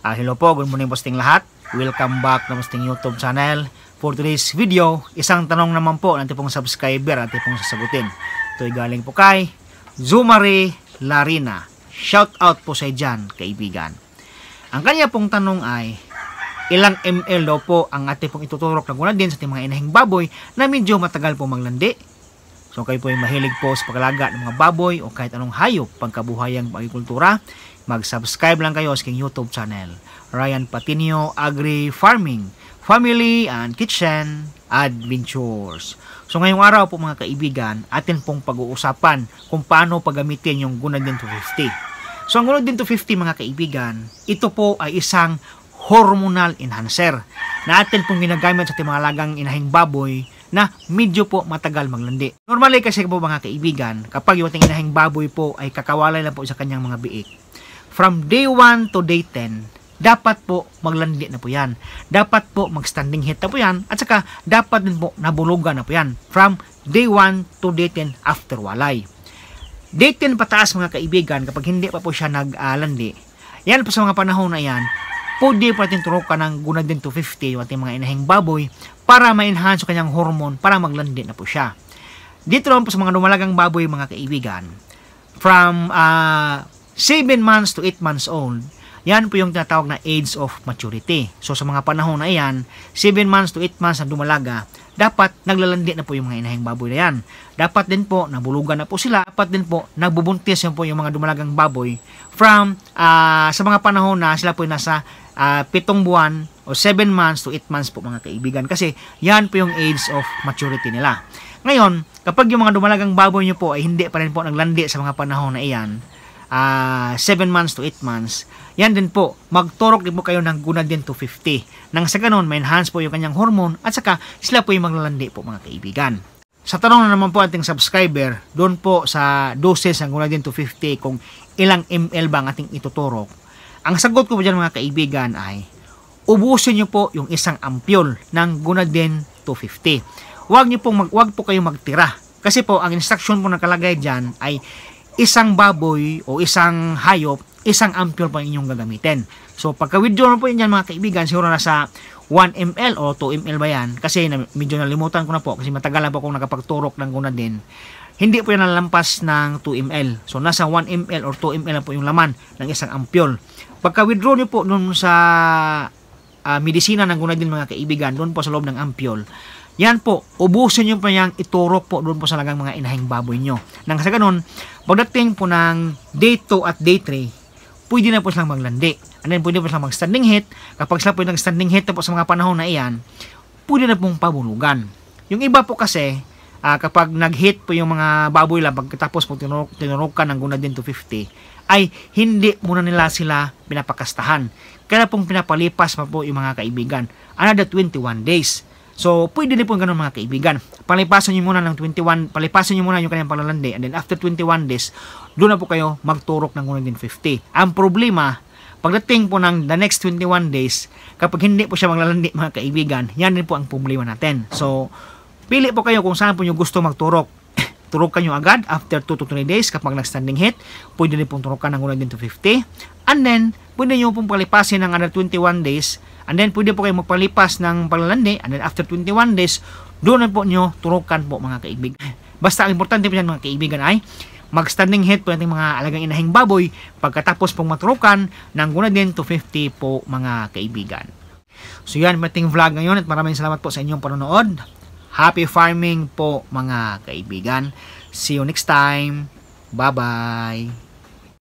Hello po, good morning posting lahat. Welcome back na posting YouTube channel. For today's video, isang tanong naman po ng tipong subscriber at tipong sasagutin. Ito'y galing po kay Zumari Larina. Shout out po sa dyan, kaibigan. Ang kanya pong tanong ay, ilang ml daw po ang ating pong ituturok na guna din sa ating mga inahing baboy na medyo matagal po maglandi? So kayo po ay mahilig po sa paglaga ng mga baboy o kahit anong hayop pagkabuhayang agrikultura, mag-subscribe lang kayo sa aking YouTube channel, Ryan Patinio Agri Farming, Family and Kitchen Adventures. So ngayong araw po mga kaibigan, atin pong pag-uusapan kung paano paggamitin yung Gunadin 250. So ang Gunadin 250 mga kaibigan, ito po ay isang hormonal enhancer na atin pong ginagamit sa ating mga alagang inahing baboy na medyo po matagal maglandi. Normally kasi po mga kaibigan, kapag yung ating inahing baboy po ay kakawalay lang po sa kanyang mga biik, from day 1 to day 10, dapat po maglandi na po yan. Dapat po mag-standing heat na po yan. At saka dapat din po nabulugan na po yan. From day 1 to day 10 after walay. Day 10 pataas mga kaibigan, kapag hindi pa po siya naglandi, yan po sa mga panahon na yan, pwede po natin turukan ng Gunadin 250 yung ating mga inahing baboy para ma-enhance yung kanyang hormone para maglandi na po siya. Dito naman po sa mga dumalagang baboy mga kaibigan, from 7 months to 8 months old, yan po yung tinatawag na age of maturity. So sa mga panahon na yan, 7 months to 8 months na dumalaga, dapat naglalandi na po yung mga inahing baboy na yan. Dapat din po nabulugan na po sila. Dapat din po nagbubuntis yan po yung mga dumalagang baboy from sa mga panahon na sila po nasa 7 buwan o 7 months to 8 months po mga kaibigan. Kasi yan po yung age of maturity nila. Ngayon, kapag yung mga dumalagang baboy nyo po ay hindi pa rin po naglandi sa mga panahon na iyan, 7 months to 8 months, yan din po, magturok din po kayo ng Gunadin 250. Nang sa ganun, ma-enhance po yung kanyang hormone at saka sila po yung maglalandi po mga kaibigan. Sa tanong na naman po ating subscriber, doon po sa doses ng Gunadin 250 kung ilang ml ba ang ating ituturok, ang sagot ko po dyan mga kaibigan ay, ubusin nyo po yung isang ampule ng Gunadin 250. Huwag po kayo magtira. Kasi po, ang instruction po nakalagay dyan ay isang baboy o isang hayop, isang ampule po inyong gagamitin. So, pagka-withdraw po yan mga kaibigan, siguro nasa 1 ml o 2 ml ba yan? Kasi medyo nalimutan ko na po kasi matagal na po akong nakapagturok ng Gunadin. Hindi po yan nalampas ng 2 ml. So, nasa 1 ml or 2 ml na po yung laman ng isang ampule. Pagka-withdraw nyo po dun sa medisina ng Gunadin mga kaibigan, doon po sa loob ng ampule, yan po, ubusin nyo pa yung iturok po doon po sa lagang mga inahing baboy nyo. Nang sa ganun, pagdating po ng day 2 at day 3, pwede na po silang maglandi. And then pwede po silang mag-standing heat. Kapag sila po nag-standing heat na po sa mga panahon na iyan, pwede na pong pabulugan. Yung iba po kasi, kapag nag-hit po yung mga baboy lang, pagkatapos po tinurukan ng Gunadin 250, ay hindi muna nila sila pinapakastahan. Kaya pong pinapalipas pa po yung mga kaibigan. Another 21 days. So, pwede din po ganun mga kaibigan. Palipasan nyo muna ng 21, palipasan nyo muna yung kanyang paglalandi, and then after 21 days, doon na po kayo magturok ng Gunadin 50. Ang problema, pagdating po ng the next 21 days, kapag hindi po siya maglalandi mga kaibigan, yan din po ang problema natin. So, pili po kayo kung saan po nyo gusto magturok. Turukan nyo agad after 2 to 3 days kapag nag-standing heat, pwede din pong turukan ng Gunadin 250. And then, pwede nyo pong palipasin ng another 21 days. And then, pwede po kayo magpalipas ng paglalandi. And then, after 21 days, doon na po nyo turukan po mga kaibigan. Basta, ang importante po yan mga kaibigan ay mag-standing heat po yung mga alagang inahing baboy pagkatapos pong maturukan ng Gunadin 250 po mga kaibigan. So, yan, mating vlog ngayon at maraming salamat po sa inyong panonood. Happy farming po mga kaibigan. See you next time. Bye-bye.